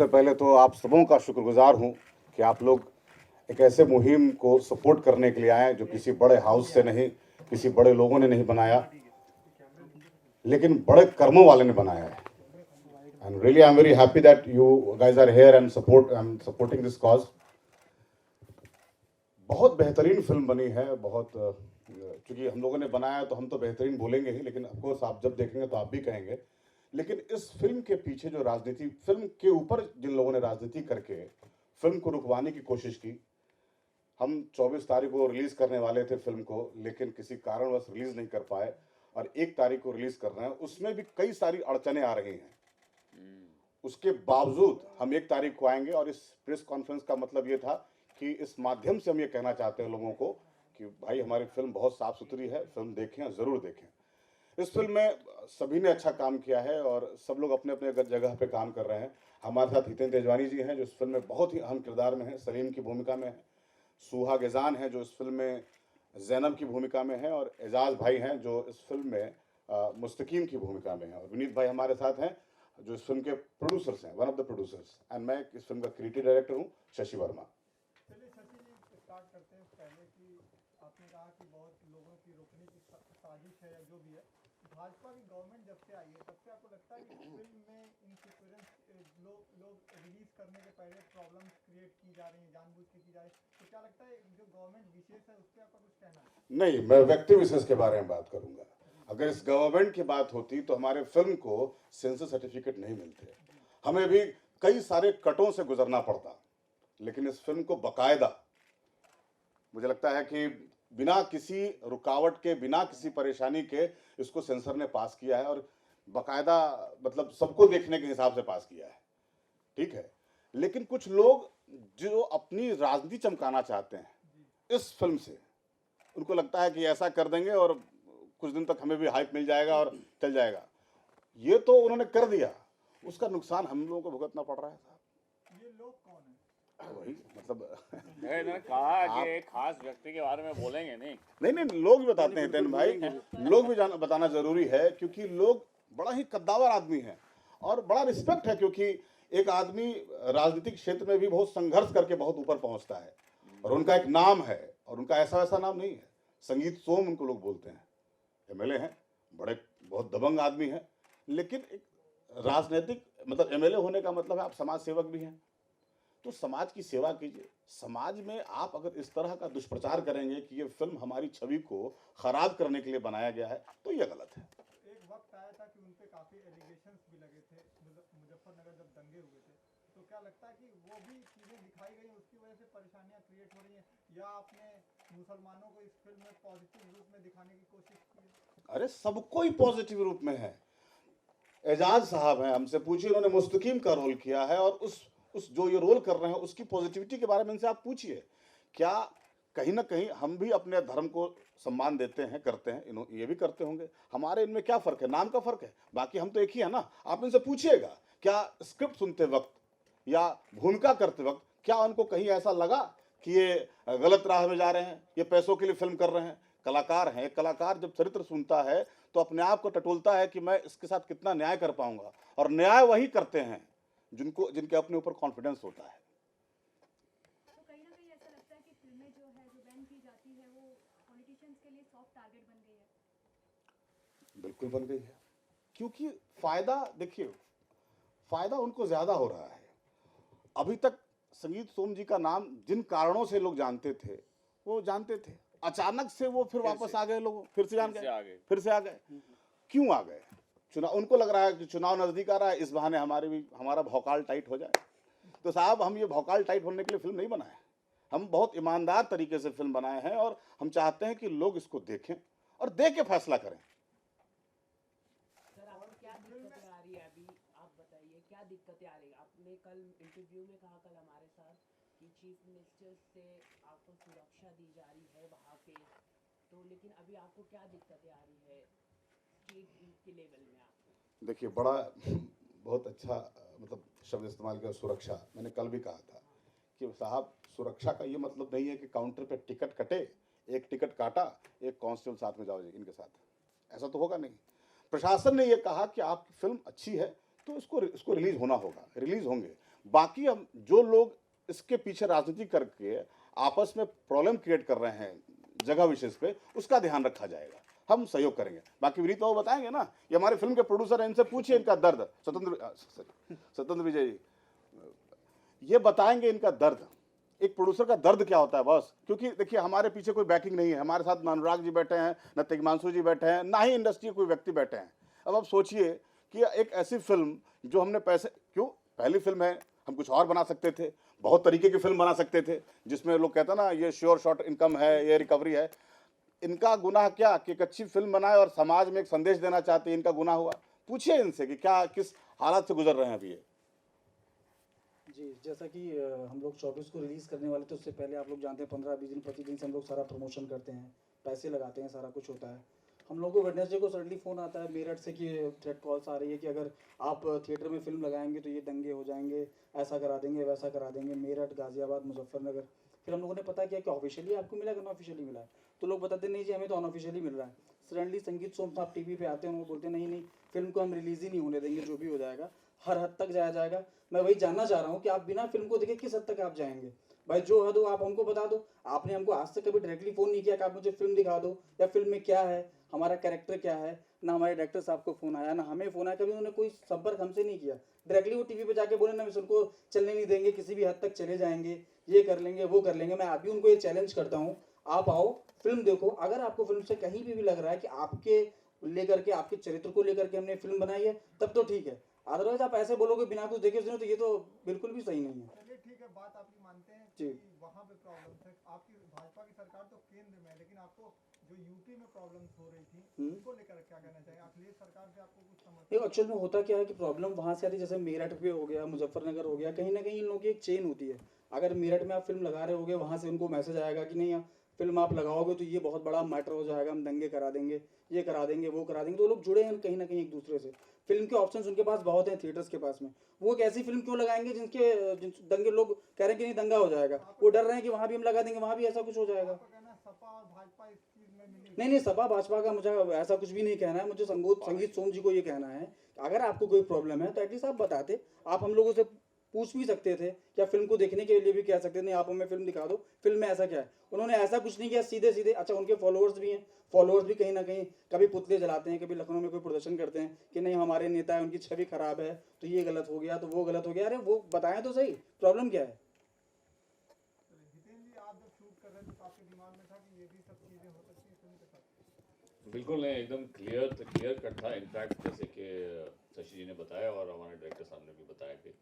सबसे पहले तो आप सबों का शुक्रगुजार हूं कि आप लोग एक ऐसे मुहिम को सपोर्ट करने के लिए आए जो किसी बड़े हाउस से नहीं, किसी बड़े लोगों ने नहीं बनाया, लेकिन बड़े कर्मों वाले ने बनाया है. And really I am very happy that you guys are here and supporting this cause. बहुत बेहतरीन फिल्म बनी है. बहुत चूंकि हम लोगों ने बनाया तो हम तो बेहतरीन बोलेंगे ही, लेकिन ऑफकोर्स आप जब देखेंगे तो आप भी कहेंगे. लेकिन इस फिल्म के पीछे जो राजनीति, फिल्म के ऊपर जिन लोगों ने राजनीति करके फिल्म को रुकवाने की कोशिश की. हम 24 तारीख को रिलीज करने वाले थे फिल्म को, लेकिन किसी कारणवश रिलीज नहीं कर पाए और 1 तारीख को रिलीज कर रहे हैं. उसमें भी कई सारी अड़चने आ रही हैं. उसके बावजूद हम 1 तारीख को आएंगे और इस प्रेस कॉन्फ्रेंस का मतलब ये था कि इस माध्यम से हम ये कहना चाहते हैं लोगों को कि भाई हमारी फिल्म बहुत साफ सुथरी है, फिल्म देखें, ज़रूर देखें. इस फिल्म में सभी ने अच्छा काम किया है और सब लोग अपने अपने जगह पे काम कर रहे हैं. हमारे साथ हितेन तेजवानी जी हैं जो इस फिल्म में बहुत ही अहम किरदार में हैं, सलीम की भूमिका में है. सुहा गेजान है जो इस फिल्म में जैनब की भूमिका में है, और एजाज भाई हैं जो इस फिल्म में मुस्तकीम की भूमिका में है, और विनीत भाई हमारे साथ हैं जो इस फिल्म के प्रोड्यूसर्स हैं, one of the producers. And मैं इस फिल्म का क्रिएटिव डायरेक्टर हूँ, शशि वर्मा. चलिए शशि जी, स्टार्ट करते हैं. पहले कि आपने कहा कि बहुत लोगों की रोकने की साजिश है या जो भी है. भाजपा की गवर्नमेंट जब से आई है तब से आपको लगता है कि फिल्म में इंसिक्योरेंस लोग रिलीज करने के पहले प्रॉब्लम्स क्रिएट की जा रही हैं, जानबूझ के की जा रही है, तो क्या लगता है जो गवर्नमेंट विशेष है उस पर आपका कुछ कहना है? नहीं, मैं व्यक्ति विशेष के बारे में बात करूंगा. अगर इस गवर्नमेंट की बात होती तो हमारे फिल्म को सेंसर सर्टिफिकेट नहीं मिलते, हमें भी कई सारे कटों से गुजरना पड़ता. लेकिन इस फिल्म को बकायदा मुझे लगता है कि बिना किसी रुकावट के, बिना किसी परेशानी के इसको सेंसर ने पास किया है, और बकायदा मतलब सबको देखने के हिसाब से पास किया है. ठीक है, लेकिन कुछ लोग जो अपनी राजनीति चमकाना चाहते हैं इस फिल्म से, उनको लगता है कि ऐसा कर देंगे और कुछ दिन तक हमें भी हाइप मिल जाएगा और चल जाएगा. ये तो उन्होंने कर दिया, उसका नुकसान हम लोगों को भुगतना पड़ रहा है. साहब ये लोग कौन है? वही मतलब मैंने कहा कि एक खास व्यक्ति के बारे में बोलेंगे नहीं. नहीं, लोग भी बताते हैं तेन भाई, लोग भी बताना जरूरी है, क्योंकि लोग बड़ा ही कद्दावर आदमी है और बड़ा रिस्पेक्ट है, क्योंकि एक आदमी राजनीतिक क्षेत्र में भी बहुत संघर्ष करके बहुत ऊपर पहुंचता है और उनका एक नाम है, और उनका ऐसा वैसा नाम नहीं है. संगीत सोम उनको लोग बोलते हैं, एमएलए हैं, बड़े बहुत दबंग आदमी हैं. लेकिन एक राजनीतिक मतलब एमएलए होने का मतलब है आप समाज सेवक भी हैं, तो समाज की सेवा कीजिए. समाज में आप अगर इस तरह का दुष्प्रचार करेंगे कि ये फिल्म हमारी छवि को खराब करने के लिए बनाया गया है, तो ये गलत है. एक वक्त आया था कि उन पे काफी एलिगेशंस भी लगे थे मुजफ्फरनगर जब दंगे हुए थे, तो क्या लगता है कि वो भी चीजें दिखाई गई उसकी वजह से परेशानियां क्रिएट हो रही हैं, या आपने मुसलमानों को इस फिल्म में पॉजिटिव रूप में दिखाने की कोशिश की? अरे सबको ही पॉजिटिव रूप में है. एजाज साहब हैं, हमसे पूछिए, उन्होंने मुस्तकीम का रोल किया है, और उस जो ये रोल कर रहे हैं उसकी पॉजिटिविटी के बारे में इनसे आप पूछिए. क्या कहीं ना कहीं हम भी अपने धर्म को सम्मान देते हैं, करते हैं, ये भी करते होंगे. हमारे इनमें क्या फ़र्क है? नाम का फ़र्क है, बाकी हम तो एक ही है ना. आप इनसे पूछिएगा, क्या स्क्रिप्ट सुनते वक्त या भूमिका करते वक्त क्या उनको कहीं ऐसा लगा कि ये गलत राह में जा रहे हैं, ये पैसों के लिए फिल्म कर रहे हैं? कलाकार हैं, एक कलाकार जब चरित्र सुनता है तो अपने आप को टटोलता है कि मैं इसके साथ कितना न्याय कर पाऊंगा, और न्याय वही करते हैं जिनके अपने ऊपर कॉन्फिडेंस होता है. तो कहीं ना कहीं ऐसा लगता है कि फिल्में जो बैन की जाती है वो पॉलिटिशियंस के लिए सॉफ्ट टारगेट बन गई है. बिल्कुल बन गई है, क्योंकि फायदा, देखिए फायदा उनको ज्यादा हो रहा है. अभी तक संगीत सोम जी का नाम जिन कारणों से लोग जानते थे वो जानते थे, अचानक से वो फिर वापस आ गए, लोग फिर से जान गए, फिर से आ गए. क्यों आ गए? चुनाव, उनको लग रहा है कि चुनाव नजदीक आ रहा है, इस बहाने हमारा भौकाल टाइट हो जाए. तो साहब, हम ये भौकाल टाइट होने के लिए फिल्म नहीं बनाए. हम बहुत ईमानदार तरीके से फिल्म बनाए हैं, और हम चाहते हैं कि लोग इसको देखें और देख के फैसला करें. सर, आपको क्या दिक्कतें आ रही है अभी? आप बताइए क्या दिक्कतें आ रही है? आपने कल इंटरव्यू में कहा कल हमारे साथ कि चीफ मिनिस्टर से आपको सुरक्षा दी जा रही है वहाँ पे, तो लेकिन अभी आपको क्या दिक्कतें आ रही है स्टेट के लेवल में? आप देखिए, बड़ा बहुत अच्छा मतलब शब्द इस्तेमाल किया, सुरक्षा. मैंने कल भी कहा था कि साहब, सुरक्षा का ये मतलब नहीं है कि काउंटर पे टिकट कटे, एक टिकट काटा, एक कांस्टेबल साथ में जाओ जी इनके साथ, ऐसा तो होगा नहीं. प्रशासन ने ये कहा कि आपकी फिल्म अच्छी है तो इसको रिलीज होना होगा, रिलीज होंगे. बाकी हम जो लोग इसके पीछे राजनीति करके आपस में प्रॉब्लम क्रिएट कर रहे हैं जगह विशेष पे, उसका ध्यान रखा जाएगा, हम सहयोग करेंगे। बाकी विनीत बाबू बताएंगे ना, ये हमारे फिल्म के प्रोड्यूसर हैं, इनसे पूछिए इनका दर्द। स्वतंत्र विजय जी ये बताएंगे इनका दर्द, एक प्रोड्यूसर का दर्द क्या होता है बॉस। क्योंकि देखिए हमारे पीछे कोई बैकिंग नहीं है, हमारे साथ ना अनुराग जी बैठे हैं, न तिग्मांशु जी बैठे हैं, ना ही इंडस्ट्री के कोई व्यक्ति बैठे हैं। अब आप सोचिए कि एक ऐसी फिल्म जो हमने पैसे, क्यों पहली फिल्म है, हम कुछ और बना सकते थे, बहुत तरीके की फिल्म बना सकते थे जिसमें लोग कहते हैं ना ये श्योर शॉर्ट इनकम है, ये रिकवरी है। इनका गुनाह क्या कि एक अच्छी फिल्म बनाए और समाज में एक संदेश देना चाहते हैं, इनका गुनाह हुआ। पूछिए इनसे कि क्या किस हालात से गुजर रहे हैं अभी ये। जी, जैसा कि हम लोग 24 को रिलीज़ करने वाले थे, उससे पहले आप लोग जानते हैं 15-20 दिन 25 दिन से हम लोग सारा प्रमोशन करते हैं, पैसे लगाते हैं, सारा कुछ होता है। हम लोग को वेडनेसडे को सडनली फ़ोन आता है मेरठ से कि थ्रेट कॉल्स आ रही है कि अगर आप थिएटर में फिल्म लगाएंगे तो ये दंगे हो जाएंगे, ऐसा करा देंगे, वैसा करा देंगे। मेरठ, गाज़ियाबाद, मुजफ्फरनगर। फिर हम लोगों ने पता किया कि ऑफिशियली आपको मिला, अनऑफिशियली ऑफिशियली मिला है। तो लोग बताते नहीं जी हमें तो अनऑफिशियली मिल रहा है। सडनली संगीत सोम साहब टीवी पे आते हैं, उनको बोलते नहीं फिल्म को हम रिलीज़ ही नहीं होने देंगे, जो भी हो जाएगा हर हद तक जाया जाएगा। मैं वही जानना चाह रहा हूँ कि आप बिना फिल्म को देखे किस हद तक आप जाएंगे। भाई जो हद हो आप हमको बता दो। आपने हमको आज तक कभी डायरेक्टली फ़ोन नहीं किया कि आप मुझे फिल्म दिखा दो या फिल्म में क्या है, हमारा कैरेक्टर क्या है। ना हमारे डायरेक्टर साहब को फ़ोन आया, ना हमें फ़ोन आया, कभी उन्होंने कोई संपर्क हमसे नहीं किया। डायरेक्टली वो टीवी पे जाके बोले ना हम उनको चलने नहीं देंगे, किसी भी हद तक चले जाएंगे, ये कर लेंगे, वो कर लेंगे। मैं अभी उनको ये चैलेंज करता हूँ, आप आओ फिल्म देखो। अगर आपको फिल्म से कहीं भी लग रहा है कि आपके लेकर के, आपके चरित्र को लेकर के हमने फिल्म बनाई है, तब तो ठीक है। अदरवाइज आप ऐसे बोलोगे बिना कुछ देखे सुने, तो ये तो बिल्कुल भी सही नहीं है। चलिए ठीक है, बात आपकी मानते हैं जी। कि वहाँ पे प्रॉब्लम है। आपकी भाजपा की सरकार तो केंद्र में है, लेकिन आपको जो यूपी में प्रॉब्लम्स हो रही थी उसको लेकर क्या कहना चाहिए? अखिलेश सरकार से आपको कुछ समझ एक्चुअल में होता क्या है कि प्रॉब्लम वहाँ से आती है, जैसे मेरठ पे हो गया, मुजफ्फरनगर हो गया, कहीं ना कहीं इन लोगों की एक चेन होती है। अगर मेरठ में आप फिल्म लगा रहे होगे, वहाँ से उनको मैसेज आएगा कि नहीं फिल्म आप लगाओगे तो ये बहुत बड़ा मैटर हो जाएगा, हम दंगे करा देंगे, ये करा देंगे, वो करा देंगे। तो वो लोग जुड़े हैं कहीं ना कहीं एक दूसरे से। फिल्म के ऑप्शंस उनके पास बहुत हैं थिएटर्स के पास में। वो एक ऐसी फिल्म क्यों लगाएंगे जिन दंगे लोग कह रहे हैं कि नहीं दंगा हो जाएगा, वो डर रहे हैं कि वहाँ भी हम लगा देंगे, वहाँ भी ऐसा कुछ हो जाएगा। आपका कहना है सपा और भाजपा इस चीज में मिली? नहीं सपा भाजपा का मुझे ऐसा कुछ भी नहीं कहना है। मुझे संगीत सोम जी को ये कहना है, अगर आपको कोई प्रॉब्लम है तो एटलीस्ट आप बताते। आप हम लोगों से पूछ भी सकते थे, क्या फिल्म को देखने के लिए भी कह सकते थे नहीं आप हमें फिल्म दिखा दो, फिल्म में ऐसा क्या है। उन्होंने ऐसा कुछ नहीं किया, सीधे सीधे। अच्छा उनके फॉलोअर्स भी हैं, फॉलोअर्स भी कहीं ना कहीं कभी पुतले जलाते हैं, कभी लखनऊ में कोई प्रदर्शन करते हैं कि नहीं हमारे नेता है, उनकी छवि खराब है, तो ये गलत हो गया, तो वो गलत हो गया। अरे वो बताएं तो सही, प्रॉब्लम क्या है। जितेंद्र जी, आप जब शूट कर रहे थे तो आपके दिमाग में था कि ये भी सब चीजें हो सकती है फिल्म के साथ? बिल्कुल नहीं, एकदम क्लियर कट था। इनफैक्ट जैसे कि शशि जी ने बताया और हमारे डायरेक्टर साहब ने भी बताया कि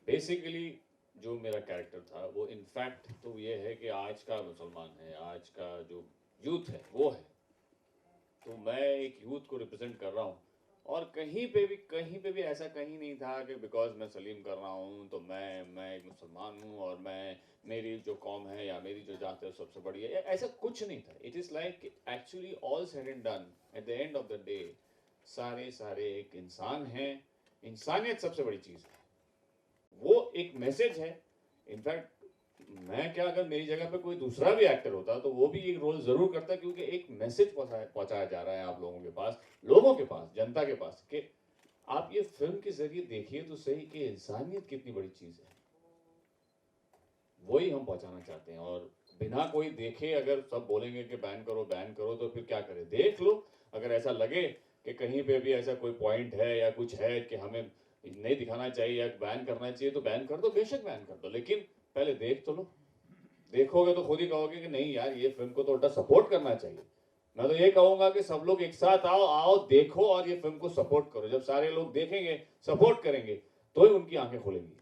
बेसिकली जो मेरा कैरेक्टर था वो इनफैक्ट तो ये है कि आज का मुसलमान है, आज का जो यूथ है वो है, तो मैं एक यूथ को रिप्रेजेंट कर रहा हूँ। और कहीं पे भी ऐसा कहीं नहीं था कि बिकॉज मैं सलीम कर रहा हूँ तो मैं एक मुसलमान हूँ और मेरी जो कौम है या मेरी जो जात है सबसे बड़ी है, ऐसा कुछ नहीं था। It is like actually all said and done at the end of the day सारे एक इंसान हैं। इंसानियत सबसे बड़ी चीज़ है, वो एक मैसेज है। इनफैक्ट मैं क्या, अगर मेरी जगह पे कोई दूसरा भी एक्टर होता तो वो भी एक रोल जरूर करता, क्योंकि एक मैसेज पहुंचाया जा रहा है आप लोगों के पास, जनता के पास, कि आप ये फिल्म के जरिए देखिए तो सही कि इंसानियत कितनी बड़ी चीज है। वही हम पहुंचाना चाहते हैं। और बिना कोई देखे अगर सब बोलेंगे कि बैन करो तो फिर क्या करें। देख लो, अगर ऐसा लगे कि कहीं पे भी ऐसा कोई पॉइंट है या कुछ है कि हमें नहीं दिखाना चाहिए या बैन करना चाहिए तो बैन कर दो, बेशक बैन कर दो, लेकिन पहले देख तो लो। देखोगे तो खुद ही कहोगे कि नहीं यार ये फिल्म को तो उल्टा सपोर्ट करना चाहिए। मैं तो ये कहूंगा कि सब लोग एक साथ आओ देखो और ये फिल्म को सपोर्ट करो। जब सारे लोग देखेंगे, सपोर्ट करेंगे, तो ही उनकी आंखें खुलेंगी।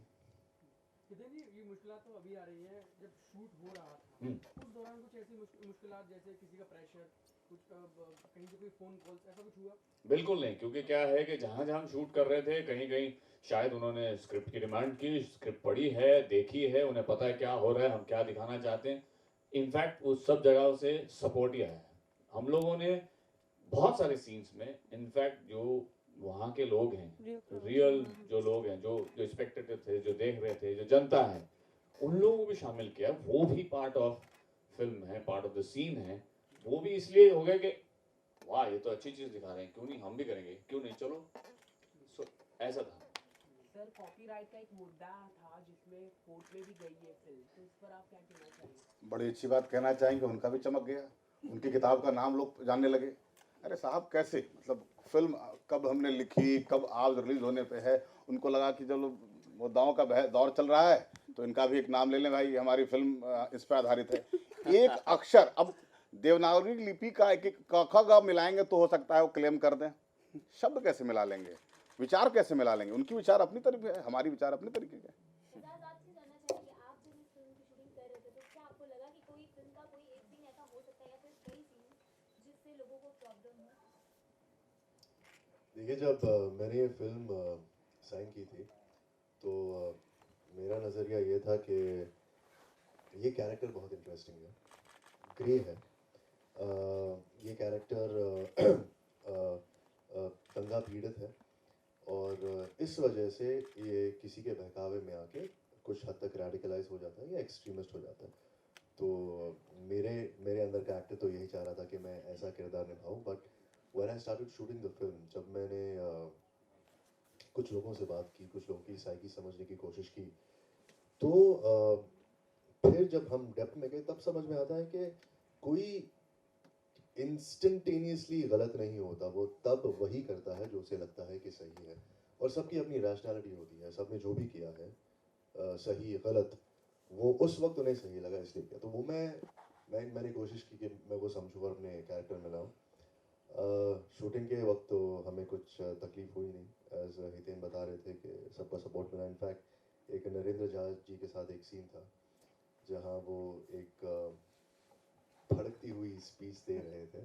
ये मुश्किलात तो अभी आ रही है, जब शूट हो रहा था उस दौरान कुछ ऐसी मुश्किलात जैसे किसी का प्रेशर, कुछ कहीं से कोई फोन कॉल, ऐसा कुछ हुआ? बिल्कुल नहीं, क्योंकि क्या है कि जहां जहां शूट कर रहे थे कहीं शायद उन्होंने स्क्रिप्ट की डिमांड की, स्क्रिप्ट पढ़ी है, देखी है, उन्हें पता है क्या हो रहा है, हम क्या दिखाना चाहते हैं। इनफैक्ट उस सब जगहों से सपोर्ट ही आया है। हम लोगों ने बहुत सारे सीन्स में, इनफैक्ट जो वहाँ के लोग हैं, रियल जो लोग हैं, जो स्पेक्टेटर थे, जो देख रहे थे, जो जनता है, उन लोगों को भी शामिल किया। वो भी पार्ट ऑफ फिल्म है, पार्ट ऑफ द सीन है। वो भी इसलिए हो गया कि वाह ये तो अच्छी चीज़ दिखा रहे हैं, क्यों नहीं हम भी करेंगे, क्यों नहीं, चलो। ऐसा था। सर कॉपीराइट का एक मुद्दा था जिसमें कोर्ट में भी गई है फिल्म, तो इस पर आप क्या कहना चाहेंगे? बड़ी अच्छी बात कहना चाहेंगे, उनका भी चमक गया, उनकी किताब का नाम लोग जानने लगे। अरे साहब कैसे, मतलब फिल्म कब हमने लिखी, कब आज रिलीज होने पे है, उनको लगा कि जब मुद्दाओं का दौर चल रहा है तो इनका भी एक नाम ले लें भाई, हमारी फिल्म इस पर आधारित है। एक अक्षर, अब देवनागरी लिपि का एक एक क ख ग मिलाएंगे तो हो सकता है वो क्लेम कर दें, शब्द कैसे मिला लेंगे, विचार कैसे मिला लेंगे, उनकी विचार अपनी तरीके है, हमारी विचार अपनी तरीके के हैं। एजाज, आपसे जानना चाहेंगे, आप जब इस फिल्म की शूटिंग कर रहे थे तो क्या आपको लगा कि कोई फिल्म का कोई एक सीन ऐसा हो सकता है या फिर कई सीन जिससे लोगों को प्रॉब्लम हो? देखिए, जब मैंने ये फिल्म साइन की थी तो मेरा नज़रिया ये था कि ये कैरेक्टर बहुत इंटरेस्टिंग है, ग्रे है। ये कैरेक्टर दंगा पीड़ित है और इस वजह से ये किसी के बहकावे में आके कुछ हद तक रेडिकलाइज हो जाता है या एक्सट्रीमिस्ट हो जाता है। तो मेरे अंदर का एक्टर तो यही चाह रहा था कि मैं ऐसा किरदार निभाऊं, but when I started shooting the film, जब मैंने कुछ लोगों से बात की, कुछ लोगों की साइकी समझने की कोशिश की, तो फिर जब हम डेप्थ में गए तब समझ में आता है कि कोई इंस्टेंटेनियसली गलत नहीं होता, वो तब वही करता है जो उसे लगता है कि सही है, और सबकी अपनी रैशनैलिटी होती है। सबने जो भी किया है सही गलत, वो उस वक्त उन्हें सही लगा इसलिए किया। तो वो मैंने कोशिश की कि मैं वो समझूँ और अपने कैरेक्टर में लाऊँ। शूटिंग के वक्त तो हमें कुछ तकलीफ हुई नहीं, एज हितेन बता रहे थे कि सबका सपोर्ट मिला। इनफैक्ट एक नरेंद्र झा जी के साथ एक सीन था जहाँ वो एक भड़कती हुई स्पीच दे रहे थे,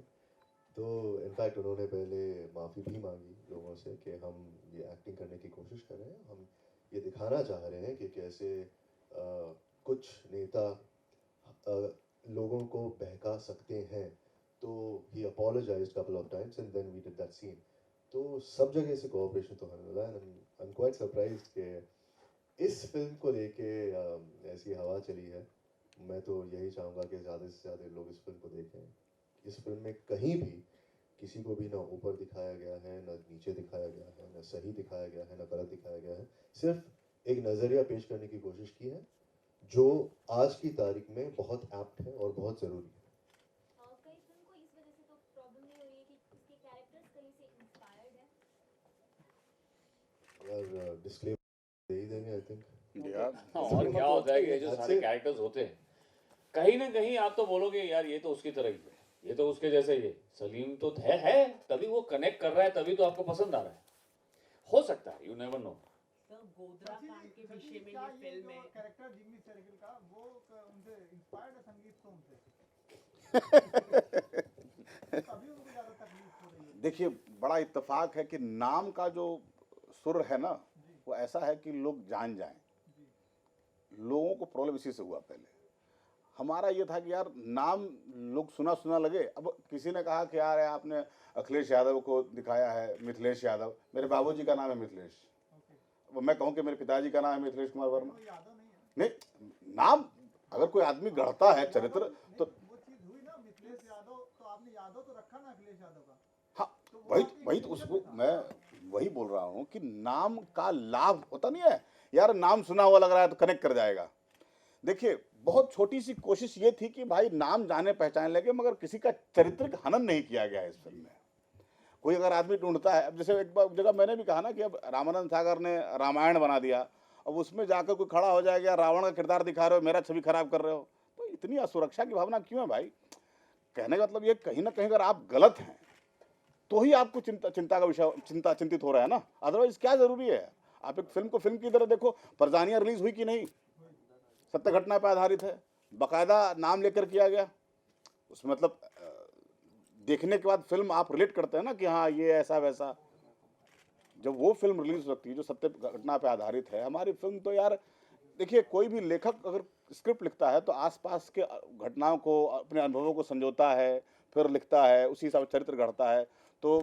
तो इनफैक्ट उन्होंने पहले माफ़ी भी मांगी लोगों से कि हम ये एक्टिंग करने की कोशिश कर रहे हैं, हम ये दिखाना चाह रहे हैं कि कैसे कुछ नेता लोगों को बहका सकते हैं। तो he apologised couple of times and then we did that scene. तो सब जगह से कोऑपरेशन तो हमें मिला, and I am quite surprised कि इस फिल्म को लेके ऐसी हवा चली है। मैं तो यही चाहूँगा कि ज़्यादा से ज़्यादा लोग इस फिल्म को देखें। इस फिल्म में कहीं भी किसी को भी ना ऊपर दिखाया गया है, ना नीचे दिखाया गया है, ना सही दिखाया गया है, ना गलत दिखाया गया है। सिर्फ एक नज़रिया पेश करने की कोशिश की है जो आज की तारीख में बहुत एप्ट है और बहुत ज़रूरी है। कई फिल्म को इस वजह से तो प्रॉब्लम नहीं हो रही है कि इसके कैरेक्टर्स कहीं से इंस्पायर्ड है। अगर डिस्क्लेमर दे ही देंगे, आई थिंक और क्या होता है कि जो सारे कैरेक्टर्स होते हैं कहीं ना कहीं आप तो बोलोगे यार ये तो उसकी तरह ही है, ये तो उसके जैसे ही है, सलीम तो है तभी वो कनेक्ट कर रहा है, तभी तो आपको पसंद आ रहा है। हो सकता है, you never know. Sir, Godhra कांड के सचिन विषय जी, में क्या ये फिल्म जो है। कैरेक्टर जिम्मी शेरगिल का वो उनसे इंस्पायर्ड है, संगीत सोम से? तभी उनको ज्यादा तकलीफ हो रही है। देखिए, बड़ा इत्तेफाक है कि नाम का जो सुर है ना, वो ऐसा है कि लोग जान जाएं। लोगों को प्रॉब्लम इसी से हुआ। पहले हमारा ये था कि यार नाम लोग सुना सुना लगे। अब किसी ने कहा कि यार आपने अखिलेश यादव को दिखाया है, मिथिलेश यादव, मेरे बाबूजी का नाम है मिथिलेश, अब मैं कहूँ कि मेरे पिताजी का नाम है मिथिलेश कुमार वर्मा, कोई यादव नहीं है। नहीं, नाम अगर कोई आदमी गढ़ता है चरित्र तो वो चीज हुई ना, मिथिलेश यादव, तो आपने यादव तो रखा ना अखिलेश यादव का। हाँ, तो वो वही आपकी वही तो intention उसको में था। मैं वही बोल रहा हूँ कि नाम का लाभ होता नहीं है यार, नाम सुना हुआ लग रहा है तो कनेक्ट कर जाएगा। देखिए, बहुत छोटी सी कोशिश ये थी कि भाई नाम जाने पहचाने लगे, मगर किसी का चारित्रिक हनन नहीं किया गया है इस फिल्म में। कोई अगर आदमी ढूंढता है, अब जैसे एक बार जगह मैंने भी कहा ना कि अब रामानंद सागर ने रामायण बना दिया, अब उसमें जाकर कोई खड़ा हो जाएगा, रावण का किरदार दिखा रहे हो, मेरा छवि खराब कर रहे हो, तो इतनी असुरक्षा की भावना क्यों है भाई? कहने का मतलब ये, कहीं ना कहीं अगर आप गलत हैं तो ही आपको चिंता का विषय, चिंतित हो रहा है ना, अदरवाइज क्या जरूरी है? आप एक फिल्म को फिल्म की तरह देखो। परजानियां रिलीज हुई कि नहीं, सत्य घटना पर आधारित है, बाकायदा नाम लेकर किया गया उसमें, मतलब देखने के बाद फिल्म आप रिलेट करते हैं ना कि हाँ ये ऐसा वैसा। जब वो फिल्म रिलीज होती है जो सत्य घटना पर आधारित है, हमारी फिल्म तो यार देखिए, कोई भी लेखक अगर स्क्रिप्ट लिखता है तो आसपास के घटनाओं को, अपने अनुभवों को संजोता है, फिर लिखता है, उसी हिसाब से चरित्र गढ़ता है। तो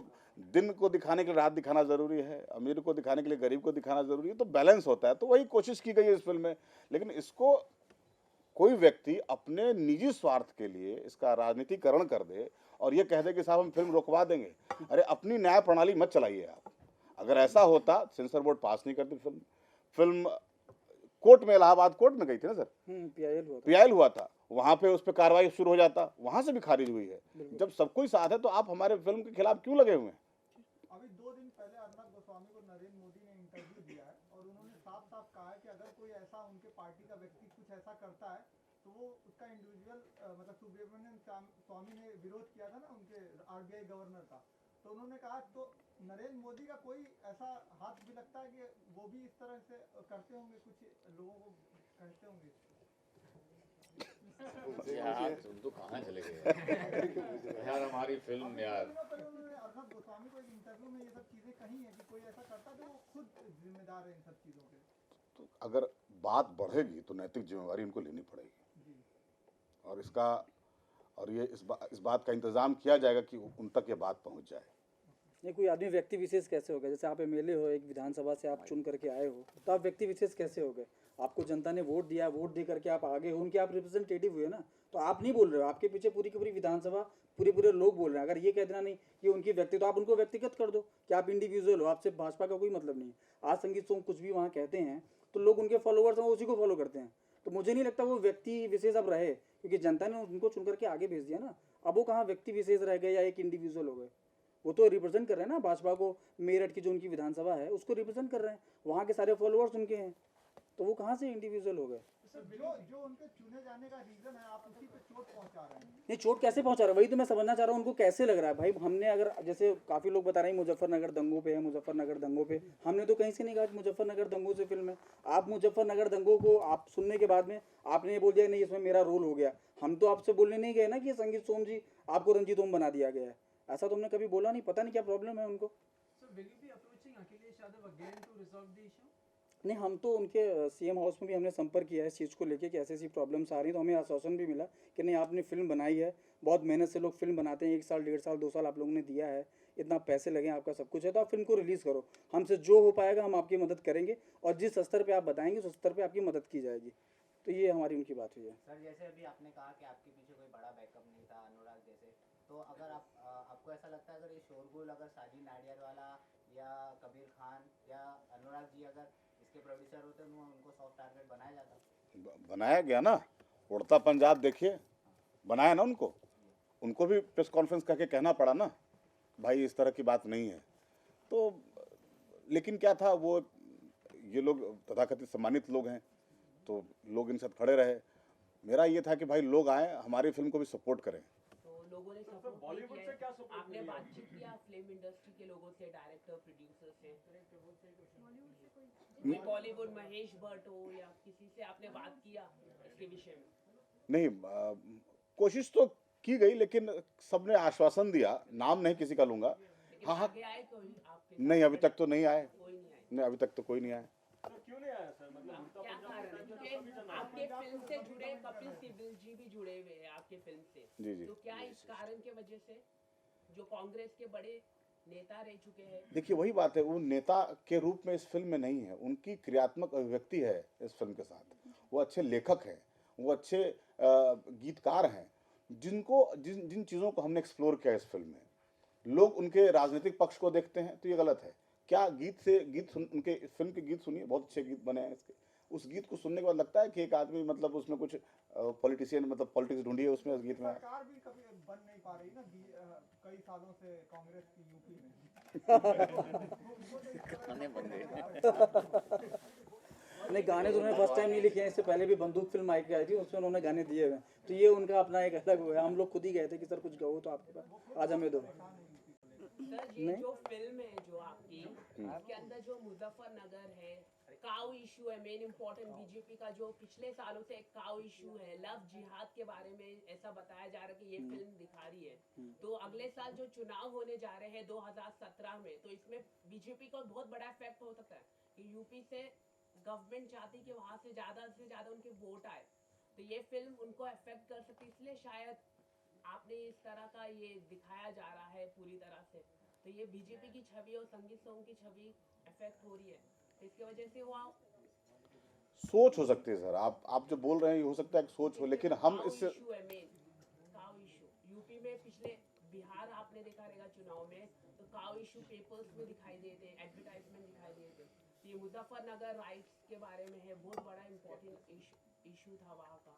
दिन को दिखाने के लिए रात दिखाना ज़रूरी है, अमीर को दिखाने के लिए गरीब को दिखाना ज़रूरी है, तो बैलेंस होता है। तो वही कोशिश की गई है इस फिल्म में। लेकिन इसको कोई व्यक्ति अपने निजी स्वार्थ के लिए इसका राजनीतिकरण कर दे और ये कह दे कि साहब हम फिल्म रोकवा देंगे, अरे अपनी न्याय प्रणाली मत चलाइए आप। अगर ऐसा होता, सेंसर बोर्ड पास नहीं करती फिल्म, फिल्म कोर्ट में, इलाहाबाद कोर्ट में गई थी ना सर, पीआईएल हुआ था। पीआईएल हुआ था, वहां पे उस पर कार्रवाई शुरू हो जाता, वहां से भी खारिज हुई है। बिल्कुल। जब सब कोई साथ है तो आप हमारे फिल्म के खिलाफ क्यों लगे हुए हैं? अभी 2 दिन पहले अर्नब गोस्वामी को नरेंद्र मोदी ने इंटरव्यू दिया है और उन्होंने साफ साफ कहा है कि अगर कोई ऐसा उनके पार्टी का व्यक्ति कुछ ऐसा करता है तो वो उसका इंडिविजुअल मतलब सुब्रमण्यम स्वामी ने विरोध किया था ना उनके आरबीआई गवर्नर का, तो उन्होंने कहा तो नरेंद्र मोदी का कोई ऐसा हाथ भी लगता है कि वो भी इस तरह से करते होंगे, कुछ लोगों को कहते होंगे। यार तुम तो कहाँ चले गए यार हमारी फिल्म यार। पहले उन्होंने अर्नब गोस्वामी को एक इंटरव्यू में ये सब चीजें कही है कि कोई ऐसा करता तो वो खुद जिम्मेदार है इन सब चीजों के। तो अगर बात बढ़ेगी तो नैतिक जिम्मेवारी इनको लेनी पड़ेगी, और इसका और ये इस बात का इंतजाम किया जाएगा कि उन तक ये बात पहुंच जाए। नहीं, कोई आदमी व्यक्ति विशेष कैसे हो गया? जैसे आप एमएलए हो, एक विधानसभा से आप चुन करके आए हो, तो आप व्यक्ति विशेष कैसे हो गए? आपको जनता ने वोट दिया, वोट दे करके आप आगे हो, उनके आप रिप्रेजेंटेटिव हुए ना। तो आप नहीं बोल रहे हो, आपके पीछे पूरी की पूरी विधानसभा, पूरे लोग बोल रहे हैं। अगर ये कह देना नहीं कि उनकी व्यक्ति, तो आप उनको व्यक्तिगत कर दो कि आप इंडिविजुअल हो, आपसे भाजपा का कोई मतलब नहीं है। आज संगीत सोम कुछ भी वहाँ कहते हैं तो लोग उनके फॉलोअर्स हैं, वो उसी को फॉलो करते हैं। तो मुझे नहीं लगता वो व्यक्ति विशेष अब रहे, क्योंकि जनता ने उनको चुन करके आगे भेज दिया ना। अब वो कहाँ व्यक्ति विशेष रह गए या एक इंडिविजुअल हो गए? वो तो रिप्रेजेंट कर रहे हैं ना भाजपा को, मेरठ की जो उनकी विधानसभा है उसको रिप्रेजेंट कर रहे हैं, वहाँ के सारे फॉलोअर्स उनके हैं, तो वो कहाँ से इंडिविजुअल हो गए? जो उनके चुने जाने का रीजन है, आप उसी पे चोट पहुंचा रहे हैं। नहीं, चोट कैसे पहुंचा रहा है, वही तो मैं समझना चाह रहा हूँ। उनको कैसे लग रहा है भाई? हमने अगर, जैसे काफ़ी लोग बता रहे हैं मुजफ्फरनगर दंगों पे है, मुजफ्फरनगर दंगों पे, हमने तो कहीं से नहीं कहा कि मुजफ्फरनगर दंगों से फिल्म है। आप मुजफ्फरनगर दंगों को आप सुनने के बाद में आपने ये बोल दिया नहीं इसमें मेरा रोल हो गया। हम तो आपसे बोलने नहीं गए ना कि संगीत सोम जी आपको रंजीत ओम बना दिया गया है, ऐसा तो हमने कभी बोला नहीं। पता नहीं क्या प्रॉब्लम है उनको। So will you be approaching Akhilesh Yadav again to resolve the issue? नहीं, हम तो उनके सीएम हाउस में भी हमने संपर्क किया है इस चीज़ को लेके कि ऐसी ऐसी प्रॉब्लम्स आ रही हैं, तो हमें आश्वासन भी मिला कि नहीं आपने फिल्म बनाई है, बहुत मेहनत से लोग फिल्म बनाते हैं, 1 साल 1.5 साल 2 साल आप लोगों ने दिया है, इतना पैसे लगे, आपका सब कुछ है, तो आप फिल्म को रिलीज़ करो, हमसे जो हो पाएगा हम आपकी मदद करेंगे, और जिस स्तर पर आप बताएंगे उस स्तर पर आपकी मदद की जाएगी। तो ये हमारी उनकी बात हुई है। सर जैसे अभी आपने कहा कि आपके पीछे कोई बड़ा बैकअप नहीं था अनुराग जैसे, तो अगर आपको ऐसा लगता है अगर ये शोरगुल अगर साजिद नाडियाड वाला या कबीर खान या अनुराग जी अगर इसके प्रोड्यूसर होते तो उनको सॉफ्ट टारगेट बनाया जाता? बनाया गया ना, उड़ता पंजाब देखिए, बनाया ना उनको भी प्रेस कॉन्फ्रेंस करके कहना पड़ा ना भाई इस तरह की बात नहीं है। तो लेकिन क्या था, वो ये लोग तथाकथित सम्मानित लोग हैं तो लोग इनके साथ खड़े रहे। मेरा ये था कि भाई लोग आए हमारी फिल्म को भी सपोर्ट करें। तो लोगों ने सपोर्ट बॉलीवुड से क्या सपोर्ट? आपने बातचीत किया फिल्म इंडस्ट्री के लोगों से, डायरेक्टर प्रोड्यूसर से? बॉलीवुड महेश भट्ट हो या किसी से आपने बात किया इसके विषय में? नहीं, कोशिश तो की गई लेकिन सबने आश्वासन दिया, नाम नहीं किसी का लूंगा। हाँ हाँ, नहीं अभी तक तो नहीं आए, नहीं अभी तक तो कोई नहीं आया। क्यों नहीं आया सर? मतलब क्या कारण है? क्योंकि आपके फिल्म से जुड़े कपिल सिब्बल जी भी जुड़े हुए हैं आपके फिल्म से। जी। तो क्या इस कारण के वजह से जो कांग्रेस के बड़े नेता रह चुके हैं? देखिए वही बात है, वो नेता के रूप में इस फिल्म में नहीं है, उनकी क्रियात्मक अभिव्यक्ति है इस फिल्म के साथ। वो अच्छे लेखक हैं, वो अच्छे गीतकार हैं, जिन चीज़ों को हमने एक्सप्लोर किया इस फिल्म में। लोग उनके राजनीतिक पक्ष को देखते हैं तो ये गलत है। क्या उनके फिल्म के गीत सुनिए, बहुत अच्छे गीत बने हैं इसके। उस गीत को सुनने के बाद लगता है कि एक आदमी मतलब उसमें कुछ पॉलिटिशियन मतलब पॉलिटिक्स ढूंढी है उसमें, उस गीत में। सरकार भी कभी बन नहीं पा रही ना कई सालों से कांग्रेस की यूपी में। नहीं, गाने तो उन्होंने फर्स्ट टाइम नहीं लिखे हैं, इससे पहले भी बंदूक फिल्म आई थी उसमें उन्होंने गाने दिए हुए हैं, तो ये उनका अपना एक अलग हुआ है। हम लोग खुद ही गए थे कि सर कुछ गाओ तो आपके पास आज हमें दो। सर ये जो फिल्म है जो आपकी, आपके अंदर जो मुजफ्फरनगर है, काउ इशू है मेन इम्पोर्टेंट, बीजेपी का जो पिछले सालों से एक काउ इशू है, लव जिहाद के बारे में ऐसा बताया जा रहा है कि ये फिल्म दिखा रही है। तो अगले साल जो चुनाव होने जा रहे हैं 2017 में, तो इसमें बीजेपी को बहुत बड़ा इफेक्ट हो सकता है कि यूपी से गवर्नमेंट चाहती कि वहाँ से ज्यादा उनके वोट आए, तो ये फिल्म उनको अफेक्ट कर सकती है। इसलिए शायद आपने इस तरह का ये दिखाया जा रहा है पूरी तरह से, तो ये बीजेपी की छवि और संगीत सोम की छवि अफेक्ट हो रही है, तो इसकी वजह से वो सोच हो सकती है सर, आप जो बोल रहे हैं हो सकता है कि सोच हो, लेकिन हम इससे इशू है मेन काउ इशू। यूपी में पिछले बिहार आपने देखा रहेगा चुनाव में, तो काउ इशू पेपर्स में दिखाई देते हैं, एडवर्टाइजमेंट दिखाई देते हैं, तो कि मुजफ्फरनगर राइट्स के बारे में है, बहुत बड़ा इम्पोर्टेंट इशू था वहाँ का।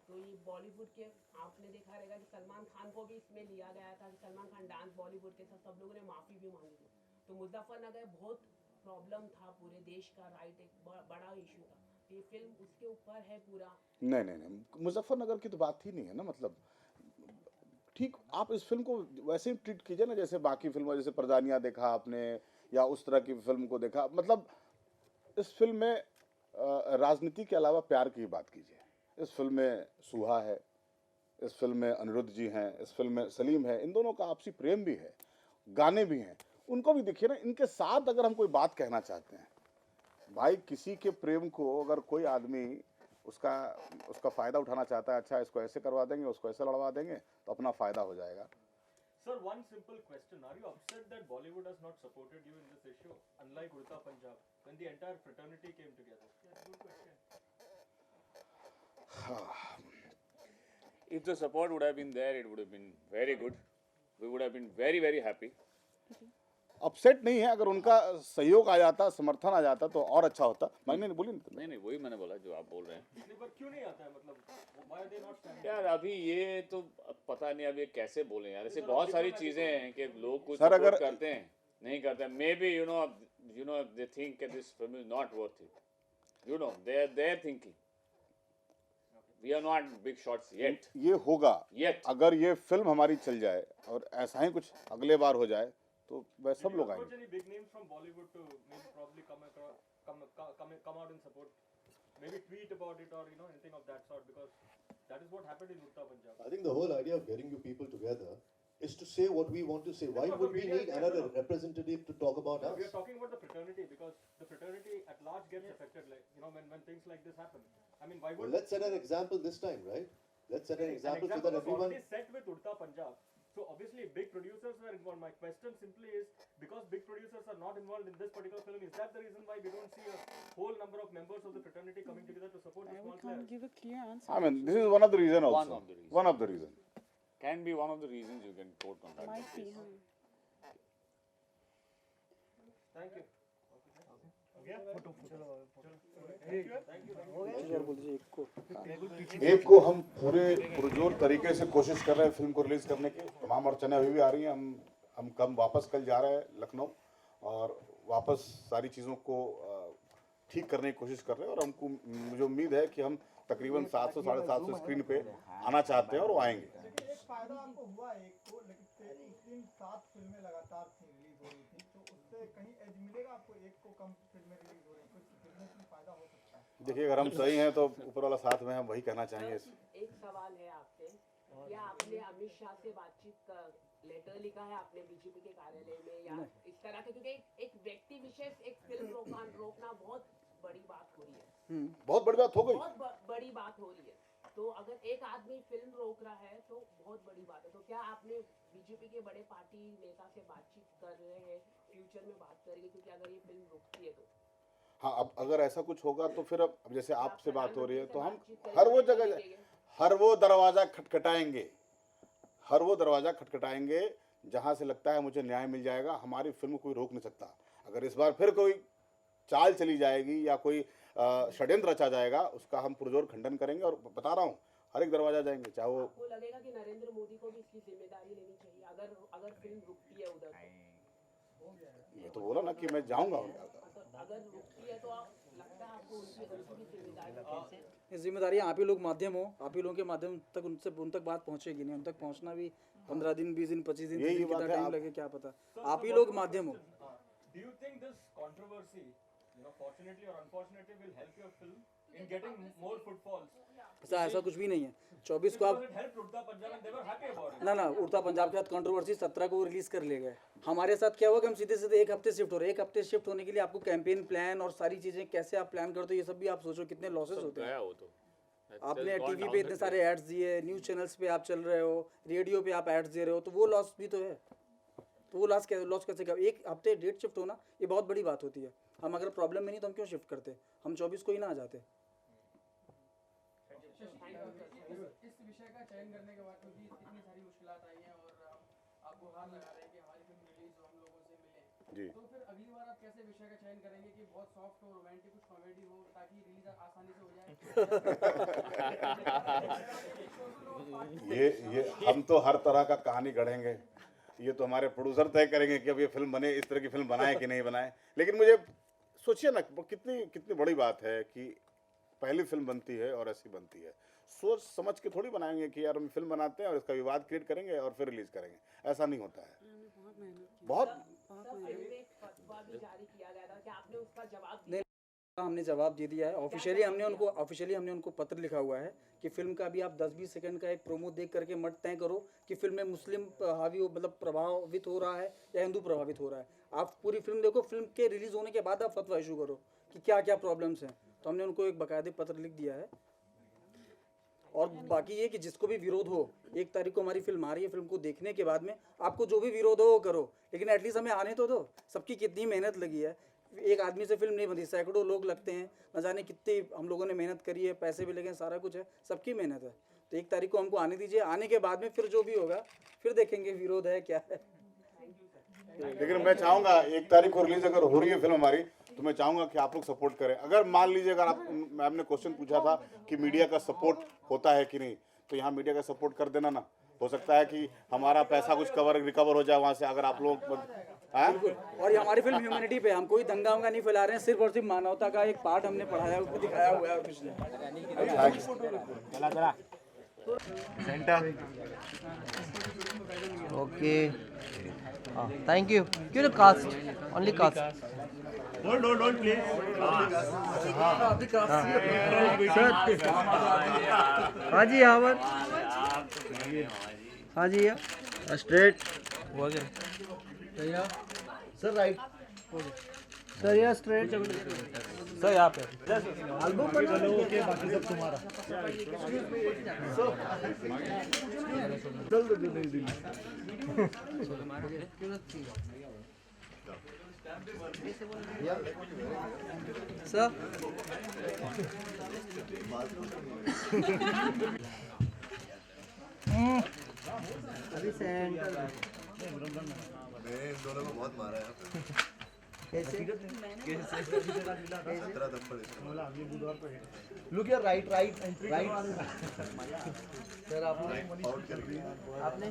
तो ये बॉलीवुड के आपने देखा रहेगा कि सलमान खान को भी इसमें लिया गया था कि सलमान खान डांस बॉलीवुड के साथ, सब लोगों ने माफ़ी भी मांगी थी। तो मुजफ्फरनगर बहुत प्रॉब्लम था पूरे देश का, राइट एक बड़ा इशू था। ये फिल्म उसके ऊपर है पूरा। नहीं नहीं नहीं, मुजफ्फरनगर की तो बात ही नहीं है ना। मतलब ठीक, आप इस फिल्म को वैसे ही ट्रीट कीजिए ना जैसे बाकी फिल्मों, जैसे परदानिया देखा आपने या उस तरह की फिल्म को देखा। मतलब इस फिल्म में राजनीति के अलावा प्यार की बात कीजिए। इस फिल्म में सुहा है, इस फिल्म में अनिरुद्ध जी हैं, इस फिल्म में सलीम है, इन दोनों का आपसी प्रेम भी है, गाने भी हैं, उनको भी देखिए ना। इनके साथ अगर हम कोई बात कहना चाहते हैं, भाई किसी के प्रेम को अगर कोई आदमी उसका फ़ायदा उठाना चाहता है, अच्छा इसको ऐसे करवा देंगे, उसको ऐसे लड़वा देंगे तो अपना फ़ायदा हो जाएगा। Sir, one simple question. Are you upset that Bollywood has not supported you in this issue, unlike Urta Punjab, when the entire fraternity came together? Yes, good question. If the support would have been there, it would have been very good. We would have been very, very happy. Upset नहीं है, अगर उनका सहयोग आ जाता, समर्थन आ जाता तो और अच्छा होता। मैंने नहीं बोली नहीं नहीं, वही मैंने बोला जो आप बोल रहे हैं। नहीं, पर क्यों नहीं आता है, मतलब why are they not standing? यार अभी ये तो अब पता नहीं, अब ये कैसे बोले यार। ऐसे बहुत सारी चीजें हैं कि लोग कुछ सर, अगर- support करते हैं, नहीं करते। May be you know they think that this film is not worth it. You know, they're thinking. We are not big shots yet. ये होगा Yet. अगर ये फिल्म हमारी चल जाए और ऐसा ही कुछ अगले बार हो जाए तो वह सब Did you लोग approach आएंगे। any big names from Bollywood to maybe probably come out and support, maybe tweet about it or anything of that sort, because that is what happened in Urta Punjab. I think the whole idea of getting you people together is to say what we want to say. Why That's what would the we media need is there, another no? representative to talk about No, us? we are talking about the fraternity, because the fraternity at large gets affected, like when things like this happen. I mean, why Well, would let's set an example this time, right? Let's set an example so that was everyone. already set with Urta Punjab. So obviously big producers were involved. My question simply is, because big producers are not involved in this particular film, is that the reason why we don't see a whole number of members of the fraternity coming together to support the small players? give a clear answer. I mean, this is one of the reason also. One of the reasons. One of the reason. Can be one of the reasons you can quote on that. Might be, हाँ. Thank you. यार बोल दीजिए एक को। एक को हम पूरे पुरजोर तरीके से कोशिश कर रहे हैं फिल्म को रिलीज करने की। तमाम अड़चनें अभी भी आ रही हैं। हम कम वापस कल जा रहे हैं लखनऊ और वापस सारी चीज़ों को ठीक करने की कोशिश कर रहे हैं और हमको मुझे उम्मीद है कि हम तकरीबन 700 साढ़े 700 स्क्रीन पे आना चाहते हैं और वो आएंगे। लेकिन एक फायदा आपको हुआ एक को, लेकिन उस दिन 7 फिल्में लगातार थी रिलीज हो रही थी, तो उससे कहीं एज मिलेगा आपको? एक को कम फिल्में रिलीज हो रही हैं, कुछ फिल्मों में फायदा हो सकता है। देखिए, अगर हम सही हैं तो ऊपर वाला साथ में, हम वही कहना चाहेंगे। एक सवाल है आपसे, क्या आपने अमित शाह से बातचीत का लेटर लिखा है आपने बीजेपी के कार्यालय में या इस तरह के? क्योंकि एक व्यक्ति विशेष एक फिल्म रोकना बहुत बड़ी बात हो रही है। बहुत बड़ी बात हो गई। बहुत बड़ी बात हो रही है। तो अगर एक आदमी फिल्म रोक रहा है तो बहुत बड़ी बात है। तो क्या आपने बीजेपी के बड़े पार्टी नेता से बातचीत कर रहे हैं, फ्यूचर में बात करेंगे? क्योंकि अगर ये फिल्म रुकती है तो हाँ, अब अगर ऐसा कुछ होगा तो फिर अब जैसे आपसे बात हो रही है तो हम हर वो जगह, हर वो दरवाज़ा खटखटाएंगे, हर वो दरवाज़ा खटखटाएंगे जहाँ से लगता है मुझे न्याय मिल जाएगा। हमारी फिल्म कोई रोक नहीं सकता। अगर इस बार फिर कोई चाल चली जाएगी या कोई षड्यंत्र रचा जाएगा, उसका हम पुरजोर खंडन करेंगे और बता रहा हूँ हर एक दरवाजा जाएंगे। चाहे वो आपको लगेगा कि नरेंद्र मोदी को भी इसकी जिम्मेदारी लेनी चाहिए अगर फिल्म रुकती है उधर तो? मैं तो बोला ना कि मैं जाऊँगा। अगर रुकती है तो लगता है आपको उनकी जिम्मेदारी? ये जिम्मेदारी आप ही लोग माध्यम हो, आप ही लोगों के माध्यम तक उन तक बात पहुंचेगी नहीं। उन तक पहुंचना भी 15 दिन 20 दिन 25 दिन यही 30 दिन बात कितना है। टाइम आप- लगे क्या पता। आप ही लोग माध्यम हो। Do you think this controversy, fortunately or unfortunately, will help your film in getting more footfalls? ऐसा कुछ भी नहीं है। 24 को आप Because it helped Urta Punjab and they were happy about it. ना उड़ता पंजाब के साथ कंट्रोवर्सी 17 को रिलीज कर ले गए। हमारे साथ क्या हुआ कि हम सीधे सीधे एक हफ्ते शिफ्ट हो रहे हैं। एक हफ्ते शिफ्ट होने के लिए आपको कैंपेन प्लान और सारी चीजें कैसे आप प्लान करते हो, ये सब भी आप सोचो कितने लॉसेस होते हैं। गया वो तो आपने टीवी पे इतने सारे एड्स दिए, न्यूज़ चैनल्स पे आप चल रहे हो, रेडियो पे आप एड्स दे रहे हो, तो वो लॉस भी तो है। तो वो लॉस कैसे का? एक हफ्ते डेट शिफ्ट होना ये बहुत बड़ी बात होती है। हम अगर प्रॉब्लम में नहीं तो हम क्यों शिफ्ट करते? हम 24 को ही ना आ जाते। इस विषय का चयन करने के बाद क्योंकि इतनी सारी मुश्किलात आई हैं और आप गुहार लगा रहे हैं कि हमारी फिल्म रिलीज हो, हम लोगों से मिले, जी। तो फिर अगली बार आप कैसे विषय का चयन डिजाइन करेंगे कि बहुत सॉफ्ट हो, रोमांटिक कुछ कॉमेडी हो, ताकि रिलीज आसानी से हो जाए? ये हम तो हर तरह का कहानी गढ़ेंगे, ये तो हमारे प्रोड्यूसर तय करेंगे कि अब ये फिल्म बने, इस तरह की फिल्म बनाए कि नहीं बनाए। लेकिन मुझे सोचिए ना, कितनी कितनी बड़ी बात है कि पहली फिल्म बनती है और ऐसी बनती है। सोच समझ के थोड़ी बनाएंगे कि यार हम फिल्म बनाते हैं और इसका विवाद क्रिएट करेंगे और फिर रिलीज करेंगे, ऐसा नहीं होता है। बहुत जारी किया गया था कि आपने उसका जवाब नहीं, हमने जवाब दे दिया है। ऑफिशियली हमने उनको पत्र लिखा हुआ है कि फिल्म का भी आप 10-20 सेकंड का एक प्रोमो देख करके मत तय करो कि फिल्म में मुस्लिम हावी मतलब प्रभावित हो रहा है या हिंदू प्रभावित हो रहा है। आप पूरी फिल्म देखो, फिल्म के रिलीज होने के बाद आप फतवा इशू करो कि क्या क्या प्रॉब्लम्स हैं। तो हमने उनको एक बाकायदे पत्र लिख दिया है। और बाकी ये कि जिसको भी विरोध हो, 1 तारीख को हमारी फिल्म आ रही है, फिल्म को देखने के बाद में आपको जो भी विरोध हो वो करो, लेकिन एटलीस्ट हमें आने तो दो। सबकी कितनी मेहनत लगी है, एक आदमी से फिल्म नहीं बनती, सैकड़ों लोग लगते हैं, न जाने कितनी हम लोगों ने मेहनत करी है, पैसे भी लगे, सारा कुछ है, सबकी मेहनत है। तो 1 तारीख को हमको आने दीजिए, आने के बाद में फिर जो भी होगा फिर देखेंगे विरोध है क्या है। लेकिन मैं चाहूँगा 1 तारीख को रिलीज अगर हो रही है फिल्म हमारी, तो मैं चाहूँगा कि आप लोग सपोर्ट करें। अगर मान लीजिए, अगर आप, मैम ने क्वेश्चन पूछा था कि मीडिया का सपोर्ट होता है कि नहीं, तो यहाँ मीडिया का सपोर्ट कर देना ना। हो सकता है कि हमारा पैसा कुछ रिकवर हो जाए वहाँ से, अगर आप लोग और ये हमारी फिल्म ह्यूमैनिटी पे, हम कोई दंगा वंगा नहीं फैला रहे हैं, सिर्फ और सिर्फ मानवता का एक पार्ट हमने पढ़ाया हुआ दिखाया हुआ है और कुछ नहीं। Okay, thank you. क्यों cast, only cast. Hold, please. हाँ जी, यहाँ पर हाँ जी, स्ट्रेट सर राइट, सर यहाँ स्ट्रेट सर, यहाँ पे एल्बम बना के बाकी सब तुम्हारा। सर अभी सेंटर मैंने इन दोनों को बहुत मारा है। कैसे लुक यार, राइट सर आपने